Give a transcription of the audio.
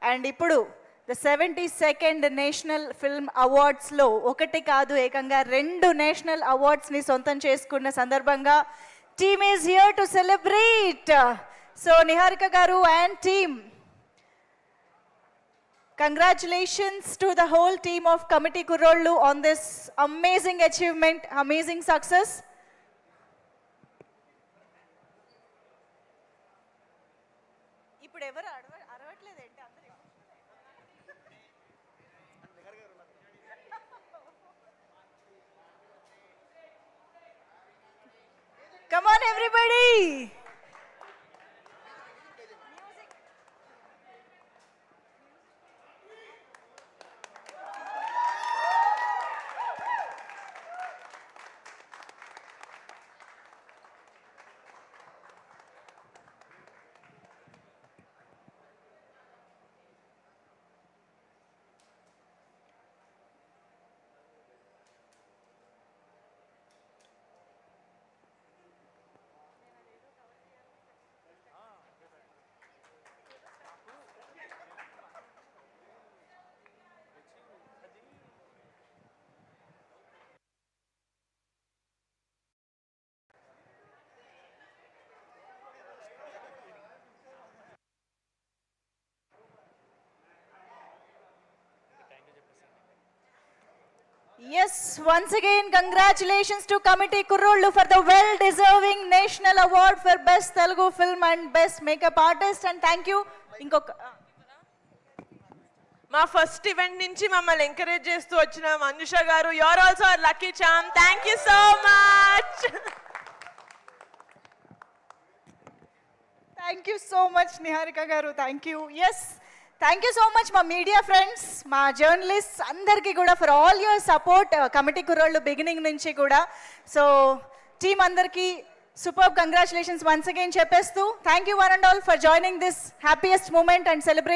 And ఇప్పుడు the 72nd national film అవార్డ్స్లో ఒకటి కాదు ఏకంగా 2 నేషనల్ అవార్డ్స్ని సొంతం చేసుకున్న సందర్భంగా team is here to celebrate. So Niharika garu and team, congratulations to the whole team of Committee Kurollu on this amazing achievement, amazing success. ఇప్పుడు ఎవరు అరవట్లేదు ఏంటి అందరూ? Come on everybody. Yes, once again, congratulations to Committee Kurollu for the well-deserving National Award for Best Telugu Film and Best Makeup Artist. And thank you. మా first event నుంచి మమ్మల్ని encourage చేస్తూ వచ్చిన మంజుష గారు, you are also our lucky charm. Thank you so much. Thank you so much Niharika గారు, thank you. Yes, thank you so much మా media friends, మా journalist అందరికీ కూడా for all your support committee కుర్రోళ్ళు బిగినింగ్ నుంచి కూడా. సో టీమ్ అందరికీ super congratulations once again చెప్పేస్తూ thank you one and all for joining this happiest moment and celebrate